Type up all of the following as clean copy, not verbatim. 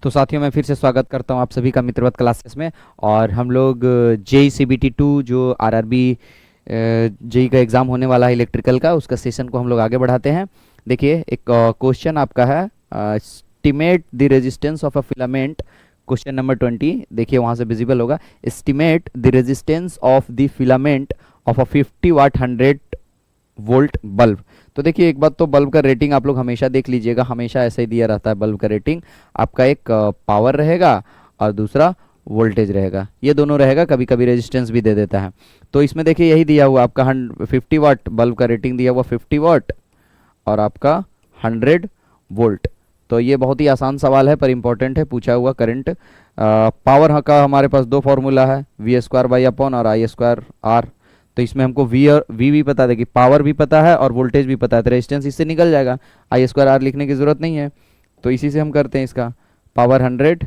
तो साथियों मैं फिर से स्वागत करता हूं आप सभी का मित्रवत क्लासेस में। और हम लोग जेई सीबीटी 2 जो आरआरबी जेई का एग्ज़ाम होने वाला है इलेक्ट्रिकल का, उसका सेशन को हम लोग आगे बढ़ाते हैं। देखिए एक क्वेश्चन आपका है, estimate the resistance of a filament. Question number 20 देखिए वहाँ से विजिबल होगा। Estimate the resistance of the filament of a 50 watt 100 volt bulb. तो देखिए एक बात तो, बल्ब का रेटिंग आप लोग हमेशा देख लीजिएगा, हमेशा ऐसे ही दिया रहता है बल्ब का रेटिंग। आपका एक पावर रहेगा और दूसरा वोल्टेज रहेगा, ये दोनों रहेगा, कभी कभी रेजिस्टेंस भी दे देता है। तो इसमें देखिए यही दिया हुआ आपका 50 वाट बल्ब का रेटिंग दिया हुआ 50 वाट और आपका 100 वोल्ट। तो ये बहुत ही आसान सवाल है पर इंपॉर्टेंट है, पूछा हुआ करंट। पावर का हमारे पास दो फॉर्मूला है, वी स्क्वायर बाई अपॉन और आई स्क्वायर आर। तो इसमें हमको वी और वी भी पता है कि पावर भी पता है और वोल्टेज भी पता है, तो रेजिस्टेंस इससे निकल जाएगा, आई स्क्वायर आर लिखने की ज़रूरत नहीं है। तो इसी से हम करते हैं इसका पावर 100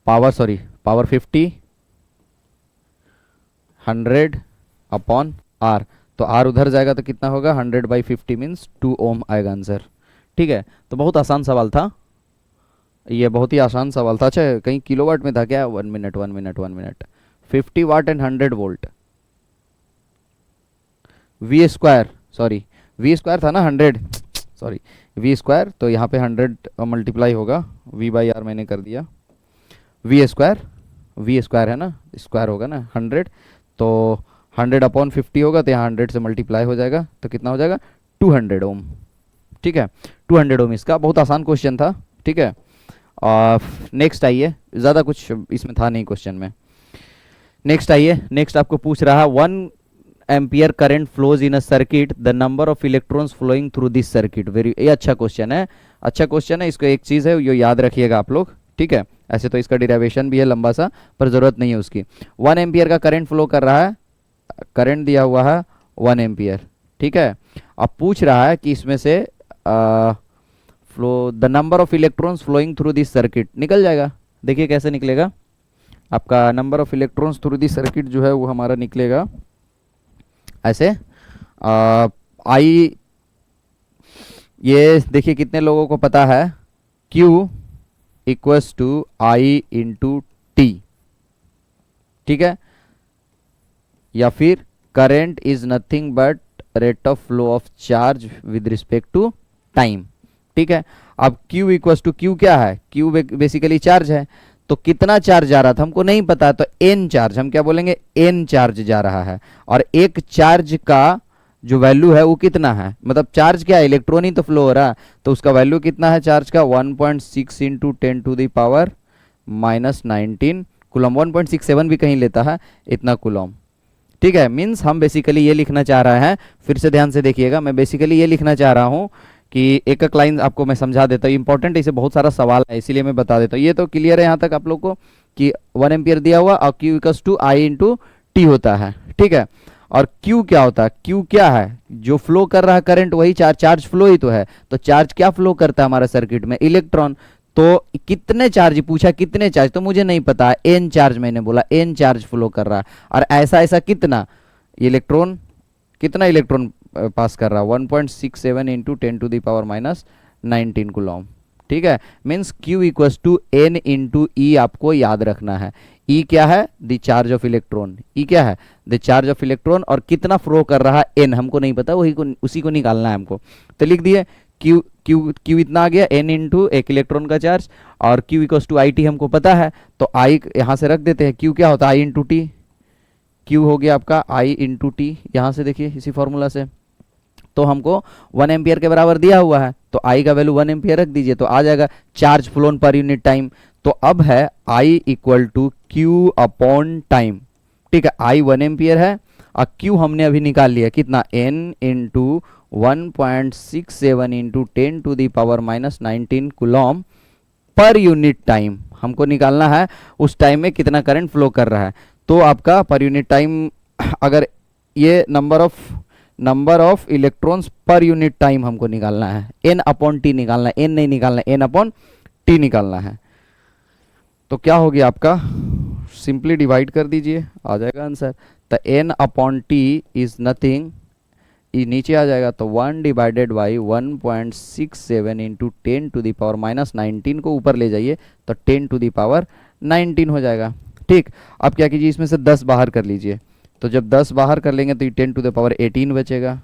पावर 50 100 अपॉन आर। तो आर उधर जाएगा तो कितना होगा, 100/50 मीन्स 2 ओम आएगा आंसर। ठीक है, तो बहुत आसान सवाल था, ये बहुत ही आसान सवाल था। अच्छा कहीं किलोवाट में था क्या? 1 minute 50 watt and 100 volt, V square V square था ना 100, सॉरी वी स्क्वायर। तो यहाँ पे 100 मल्टीप्लाई होगा, वी बाई आर मैंने कर दिया, वी स्क्वायर है ना, स्क्वायर होगा ना 100। तो 100 अपॉन 50 होगा तो यहाँ 100 से मल्टीप्लाई हो जाएगा, तो कितना हो जाएगा 200 ओम। ठीक है, 200 ओम इसका। बहुत आसान क्वेश्चन था। ठीक है, और नेक्स्ट आइए, ज़्यादा कुछ इसमें था नहीं क्वेश्चन में। नेक्स्ट आइए, नेक्स्ट आपको पूछ रहा है 1 ampere current flows in a circuit, the number of electrons flowing through this circuit. ये अच्छा क्वेश्चन है, अच्छा क्वेश्चन है। इसको एक चीज़ है, ये याद रखिएगा आप लोग। ठीक है, ऐसे तो इसका डिराइवेशन भी है लंबा सा, पर ज़रूरत नहीं है उसकी। 1 एम्पियर का करंट फ्लो कर रहा है, करंट दिया हुआ है 1 एम्पियर। ठीक है, अब पूछ रहा है कि इसमें से flow the number of electrons flowing through this circuit. निकल जाएगा, देखिए कैसे निकलेगा। आपका number of electrons through this circuit जो है वो हमारा निकलेगा ऐसे। आई, ये देखिए कितने लोगों को पता है, Q equals to I into T. ठीक है, या फिर current is nothing but rate of flow of charge with respect to time. ठीक है, अब Q इक्वल्स टू, Q क्या है, Q बेसिकली चार्ज है। तो कितना चार्ज जा रहा था हमको नहीं पता, तो एन चार्ज, हम क्या बोलेंगे, एन चार्ज जा रहा है। और एक चार्ज का जो वैल्यू है वो कितना है, मतलब चार्ज क्या है, इलेक्ट्रॉन ही तो फ्लो हो रहा है, तो उसका वैल्यू कितना है चार्ज का, 1.6 इंटू 10⁻⁻19 कूलम। 1.67 भी कहीं लेता है इतना कूलम। ठीक है, मीन्स हम बेसिकली ये लिखना चाह रहे हैं, फिर से ध्यान से देखिएगा, मैं बेसिकली ये लिखना चाह रहा हूँ कि एक एक लाइन आपको मैं समझा देता हूँ, इंपॉर्टेंट है, इसे बहुत सारा सवाल है इसीलिए मैं बता देता हूँ। ये तो क्लियर है यहाँ तक आप लोग को कि 1 एम्पियर दिया हुआ और Q equals to I into T होता है। ठीक है, और Q क्या होता है, Q क्या है, जो फ्लो कर रहा है करंट वही चार्ज फ्लो ही तो है। तो चार्ज क्या फ्लो करता है हमारा सर्किट में, इलेक्ट्रॉन। तो कितने चार्ज पूछा, कितने चार्ज, तो मुझे नहीं पता, एन चार्ज मैंने बोला, एन चार्ज फ्लो कर रहा है। और ऐसा ऐसा कितना इलेक्ट्रॉन, कितना इलेक्ट्रॉन पास कर रहा है, 1.67 इंटू 10⁻⁻19 कूलम। ठीक है, means Q equals to N into E आपको याद रखना है। ई क्या है, the charge of electron, E क्या है, द चार्ज ऑफ इलेक्ट्रॉन, और कितना फ्लो कर रहा है एन हमको नहीं पता, उसी को निकालना है हमको। तो लिख दिए Q इतना आ गया, एन इंटू एक इलेक्ट्रॉन का चार्ज, और Q equals to I T हमको पता है, तो आई यहाँ से रख देते हैं। Q क्या होता है, आई इंटू टी, Q हो गया आपका आई इंटू टी, यहाँ से देखिए इसी फॉर्मूला से। तो हमको 1 एम्पियर के बराबर दिया हुआ है, तो आई का वैल्यू 1 एम्पियर रख दीजिए, तो आ जाएगा charge flown per unit time. तो अब है I equal to Q upon time. ठीक है, आई 1 एम्पियर है और Q हमने अभी निकाल लिया कितना, N into 1.67 into 10⁻⁻19 coulomb per unit time हमको निकालना है, उस टाइम में कितना करंट फ्लो कर रहा है। तो आपका पर यूनिट टाइम, अगर ये नंबर ऑफ इलेक्ट्रॉन्स पर यूनिट टाइम हमको निकालना है, एन अपॉन टी निकालना है, एन नहीं निकालना है, एन अपॉन टी निकालना है। तो क्या हो गया आपका, सिंपली डिवाइड कर दीजिए, आ जाएगा आंसर। तो N upon T is nothing, ये नीचे आ जाएगा तो 1 डिवाइडेड बाई 1.67 इंटू 10⁻⁻19 को ऊपर ले जाइए तो 10⁻19 हो जाएगा। ठीक, अब क्या कीजिए, इसमें से 10 बाहर कर लीजिए, तो जब 10 बाहर कर लेंगे तो ये 10⁻18 बचेगा।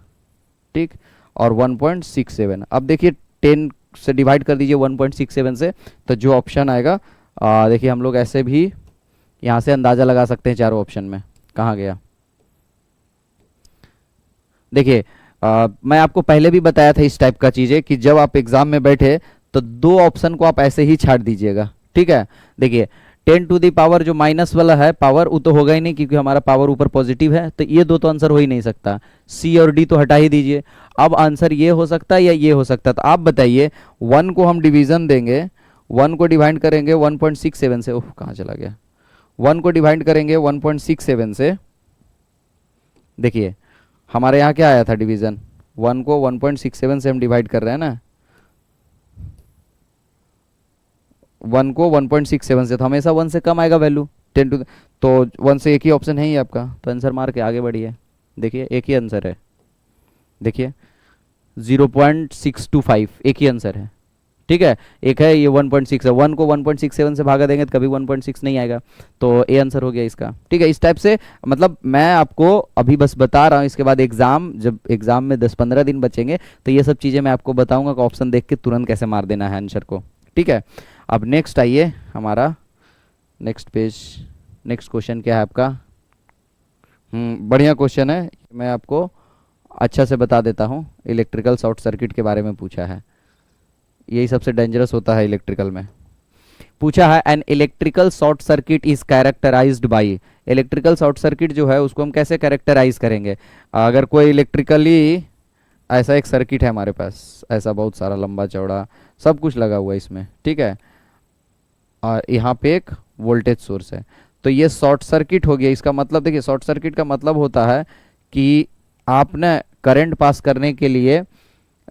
ठीक, और 1.67, अब देखिए 10 से डिवाइड कर दीजिए 1.67 से, तो जो ऑप्शन आएगा देखिए हम लोग ऐसे भी यहाँ से अंदाज़ा लगा सकते हैं चारों ऑप्शन में। कहाँ गया, देखिए मैं आपको पहले भी बताया था इस टाइप का चीज़ें कि जब आप एग्जाम में बैठे तो दो ऑप्शन को आप ऐसे ही छाट दीजिएगा। ठीक है, देखिए 10⁻, जो माइनस वाला है पावर, वो तो होगा ही नहीं क्योंकि हमारा पावर ऊपर पॉजिटिव है, तो ये दो तो आंसर हो ही नहीं सकता। सी और डी तो हटा ही दीजिए। अब आंसर ये हो सकता है या ये हो सकता है, तो आप बताइए। 1 को हम डिवीजन देंगे, 1 को डिवाइड करेंगे 1.67 से, ओह कहाँ चला गया, 1 को डिवाइड करेंगे 1.67 से, देखिए हमारे यहाँ क्या आया था डिवीजन, 1 को 1.67 से हम डिवाइड कर रहे हैं ना, 1 को 1.67 से, तो हमेशा 1 से कम आएगा वैल्यू 10 टू, तो 1 से एक ही ऑप्शन है ही आपका, तो आंसर मार के आगे बढ़िए। देखिए एक ही आंसर है, देखिए 0.625 एक ही आंसर है। ठीक है, एक है ये 1.6 है, 1 को 1.67 से भागा देंगे तो कभी 1.6 नहीं आएगा, तो ए आंसर हो गया इसका। ठीक है, इस टाइप से मतलब मैं आपको अभी बस बता रहा हूँ, इसके बाद एग्जाम, जब एग्जाम में 10-15 दिन बचेंगे तो ये सब चीज़ें मैं आपको बताऊंगा कि ऑप्शन देख के तुरंत कैसे मार देना है आंसर को। ठीक है, अब नेक्स्ट आइए, हमारा नेक्स्ट पेज, नेक्स्ट क्वेश्चन क्या है आपका। बढ़िया क्वेश्चन है, मैं आपको अच्छा से बता देता हूँ। इलेक्ट्रिकल शॉर्ट सर्किट के बारे में पूछा है, यही सबसे डेंजरस होता है इलेक्ट्रिकल में। पूछा है an electrical short circuit is characterised by, electrical short circuit जो है उसको हम कैसे कैरेक्टराइज करेंगे। अगर कोई इलेक्ट्रिकली ऐसा एक सर्किट है हमारे पास, ऐसा बहुत सारा लंबा चौड़ा सब कुछ लगा हुआ है इसमें, ठीक है, और यहाँ पे एक वोल्टेज सोर्स है, तो ये शॉर्ट सर्किट हो गया। इसका मतलब देखिए, शॉर्ट सर्किट का मतलब होता है कि आपने करंट पास करने के लिए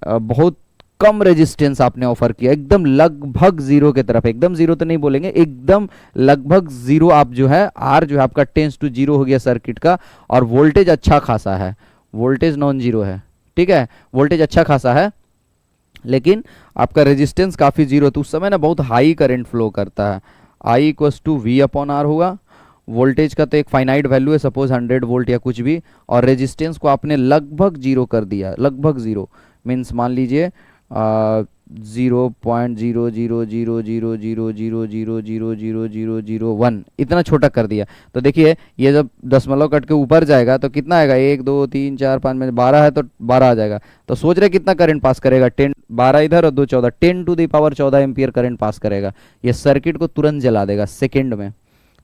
बहुत कम रेजिस्टेंस आपने ऑफर किया, एकदम लगभग जीरो की तरफ, एकदम जीरो तो नहीं बोलेंगे, एकदम लगभग जीरो आप जो है, आर जो है आपका टेंस टू जीरो हो गया सर्किट का, और वोल्टेज अच्छा खासा है, वोल्टेज नॉन जीरो है। ठीक है, वोल्टेज अच्छा खासा है लेकिन आपका रेजिस्टेंस काफ़ी जीरो, तो उस समय ना बहुत हाई करंट फ्लो करता है। I equals to V upon R होगा। वोल्टेज का तो एक फाइनाइट वैल्यू है, सपोज 100 वोल्ट या कुछ भी, और रेजिस्टेंस को आपने लगभग जीरो कर दिया, लगभग जीरो मीन्स मान लीजिए 0.0000000000001 इतना छोटा कर दिया। तो देखिए ये जब दशमलव कट के ऊपर जाएगा तो कितना आएगा, 1 2 3 4 5 में 12 है तो 12 आ जाएगा। तो सोच रहे कितना करंट पास करेगा, 10 12 इधर और 2 14, 10⁻14 एम्पियर करंट पास करेगा। ये सर्किट को तुरंत जला देगा, सेकेंड में,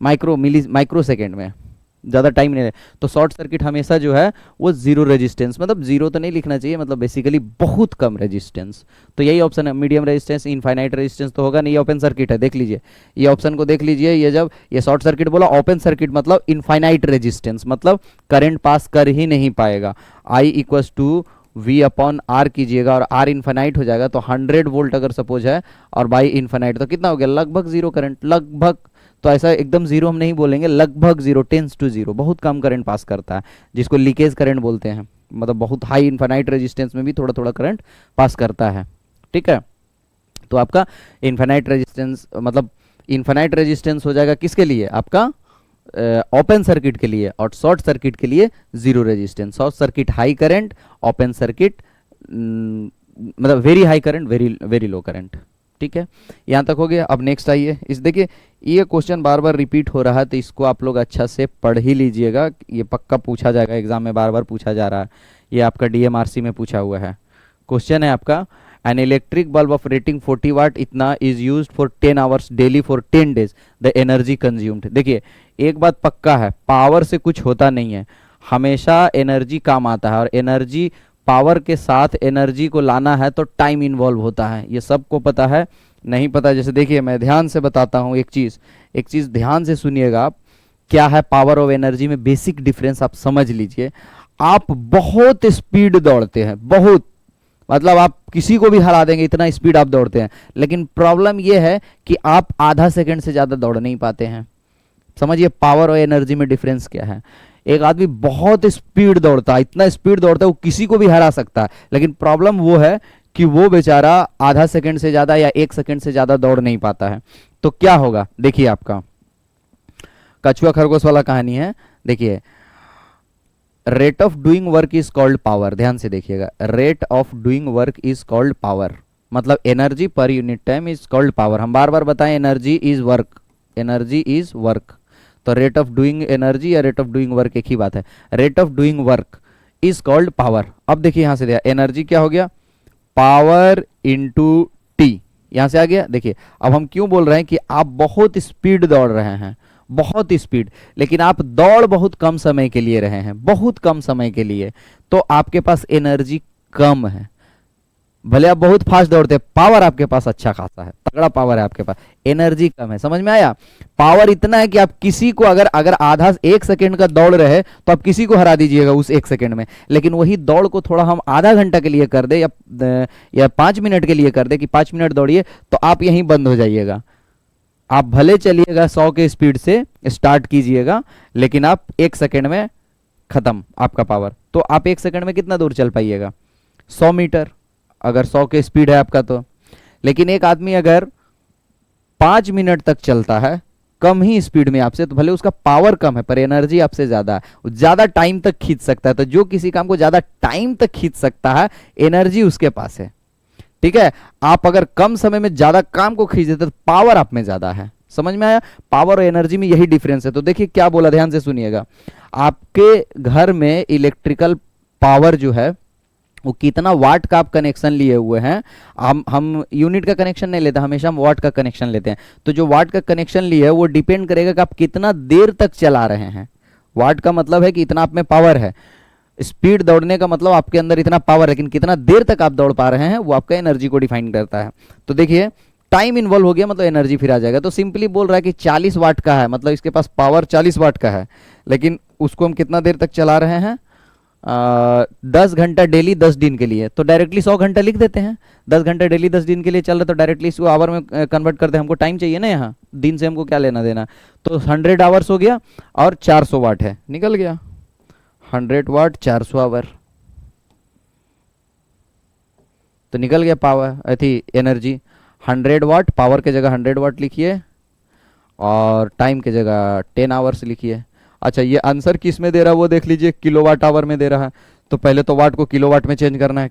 माइक्रो सेकेंड में, ज़्यादा टाइम नहीं है। तो शॉर्ट सर्किट हमेशा जो है वो जीरो रेजिस्टेंस, मतलब जीरो तो नहीं लिखना चाहिए, मतलब बेसिकली बहुत कम रेजिस्टेंस, तो यही ऑप्शन है। मीडियम रेजिस्टेंस, इनफाइनाइट रेजिस्टेंस तो होगा नहीं, ये ओपन सर्किट है, देख लीजिए ये ऑप्शन को देख लीजिए। ये जब ये शॉर्ट सर्किट बोला, ओपन सर्किट मतलब इनफाइनाइट रेजिस्टेंस, मतलब करंट पास कर ही नहीं पाएगा। I equals to V upon R कीजिएगा और आर इन्फाइनाइट हो जाएगा, तो 100 वोल्ट अगर सपोज है और बाई इन्फाइनाइट तो कितना हो गया, लगभग जीरो करंट, लगभग, तो ऐसा एकदम जीरो हम नहीं बोलेंगे, लगभग जीरो, टेंस टू जीरो, बहुत कम करंट पास करता है, जिसको लीकेज करंट बोलते हैं, मतलब बहुत हाई इन्फाइनाइट रेजिस्टेंस में भी थोड़ा थोड़ा करंट पास करता है। ठीक है, तो आपका इन्फाइनाइट रेजिस्टेंस मतलब इन्फाइनाइट रेजिस्टेंस हो जाएगा किसके लिए, आपका ओपन सर्किट के लिए, और शॉर्ट सर्किट के लिए zero resistance. Short circuit high current, open circuit मतलब very high current, very low current. ठीक है, यहाँ तक हो गया। अब नेक्स्ट आइए, इस देखिए ये क्वेश्चन बार बार रिपीट हो रहा है, तो इसको आप लोग अच्छा से पढ़ ही लीजिएगा, ये पक्का पूछा जाएगा एग्जाम में, बार बार पूछा जा रहा है। ये आपका डीएमआरसी में पूछा हुआ है। क्वेश्चन है आपका, an electric bulb of rating 40 वाट इतना is used for 10 hours daily for 10 days, the energy consumed. देखिए एक बात पक्का है, पावर से कुछ होता नहीं है, हमेशा एनर्जी काम आता है, और एनर्जी पावर के साथ एनर्जी को लाना है तो टाइम इन्वॉल्व होता है, ये सबको पता है। नहीं पता, जैसे देखिए मैं ध्यान से बताता हूँ, एक चीज़ ध्यान से सुनिएगा आप, क्या है पावर और एनर्जी में बेसिक डिफरेंस आप समझ लीजिए। आप बहुत स्पीड दौड़ते हैं, बहुत, मतलब आप किसी को भी हरा देंगे, इतना स्पीड आप दौड़ते हैं, लेकिन प्रॉब्लम यह है कि आप आधा सेकंड से ज़्यादा दौड़ नहीं पाते हैं। समझिए पावर और एनर्जी में डिफरेंस क्या है। एक आदमी बहुत स्पीड दौड़ता है, इतना स्पीड दौड़ता है वो किसी को भी हरा सकता है, लेकिन प्रॉब्लम वो है कि वो बेचारा आधा सेकंड से ज्यादा या 1 सेकंड से ज्यादा दौड़ नहीं पाता है। तो क्या होगा, देखिए आपका कछुआ खरगोश वाला कहानी है। देखिए, rate of doing work is called power. ध्यान से देखिएगा, rate of doing work is called power, मतलब energy per unit time is called power. हम बार बार बताएं, energy is work, energy is work. तो रेट ऑफ डूइंग एनर्जी या रेट ऑफ डूइंग वर्क एक ही बात है। Rate of doing work is called power. अब देखिए यहां से दिया, एनर्जी क्या हो गया, पावर इंटू टी, यहां से आ गया। देखिए अब हम क्यों बोल रहे हैं कि आप बहुत स्पीड दौड़ रहे हैं, बहुत स्पीड, लेकिन आप दौड़ बहुत कम समय के लिए रहे हैं, बहुत कम समय के लिए, तो आपके पास एनर्जी कम है। भले आप बहुत फास्ट दौड़ते हैं, पावर आपके पास अच्छा खासा है, तगड़ा पावर है आपके पास, एनर्जी कम है। समझ में आया? पावर इतना है कि आप किसी को अगर अगर आधा 1 सेकंड का दौड़ रहे तो आप किसी को हरा दीजिएगा उस 1 सेकंड में, लेकिन वही दौड़ को थोड़ा हम आधा घंटा के लिए कर दे या 5 मिनट के लिए कर दे कि 5 मिनट दौड़िए, तो आप यहीं बंद हो जाइएगा। आप भले चलिएगा 100 के स्पीड से स्टार्ट कीजिएगा, लेकिन आप 1 सेकंड में खत्म आपका पावर। तो आप 1 सेकंड में कितना दूर चल पाइएगा, 100 मीटर, अगर 100 के स्पीड है आपका तो। लेकिन एक आदमी अगर 5 मिनट तक चलता है कम ही स्पीड में आपसे, तो भले उसका पावर कम है पर एनर्जी आपसे ज्यादा है, वो ज्यादा टाइम तक खींच सकता है। तो जो किसी काम को ज्यादा टाइम तक खींच सकता है, एनर्जी उसके पास है। ठीक है, आप अगर कम समय में ज्यादा काम को खींच देते तो पावर आप में ज्यादा है। समझ में आया? पावर और एनर्जी में यही डिफरेंस है। तो देखिए क्या बोला, ध्यान से सुनिएगा। आपके घर में इलेक्ट्रिकल पावर जो है वो कितना वाट का आप कनेक्शन लिए हुए हैं, हम यूनिट का कनेक्शन नहीं लेते, हमेशा हम वाट का कनेक्शन लेते हैं। तो जो वाट का कनेक्शन लिए है वो डिपेंड करेगा कि आप कितना देर तक चला रहे हैं। वाट का मतलब है कि इतना आप में पावर है, स्पीड दौड़ने का मतलब आपके अंदर इतना पावर है, लेकिन कितना देर तक आप दौड़ पा रहे हैं वो आपका एनर्जी को डिफाइन करता है। तो देखिए टाइम इन्वॉल्व हो गया मतलब एनर्जी फिर आ जाएगा। तो सिंपली बोल रहा है कि 40 वाट का है, मतलब इसके पास पावर 40 वाट का है, लेकिन उसको हम कितना देर तक चला रहे हैं, 10 घंटा डेली 10 दिन के लिए। तो डायरेक्टली 100 घंटा लिख देते हैं, 10 घंटा डेली 10 दिन के लिए चल रहा है, तो डायरेक्टली इसको आवर में कन्वर्ट करते हैं। हमको टाइम चाहिए ना, यहाँ दिन से हमको क्या लेना देना। तो 100 आवर्स हो गया और 400 वाट है, निकल गया 100 वाट 400 आवर, तो निकल गया पावर थी एनर्जी। 100 वाट पावर के जगह 100 वाट लिखिए और टाइम के जगह 10 आवर्स लिखिए। अच्छा, ये आंसर किस में दे रहा है वो देख लीजिए, किलोवाट आवर में दे रहा है। तो पहले तो वाट को किलोवाट में चेंज करना है,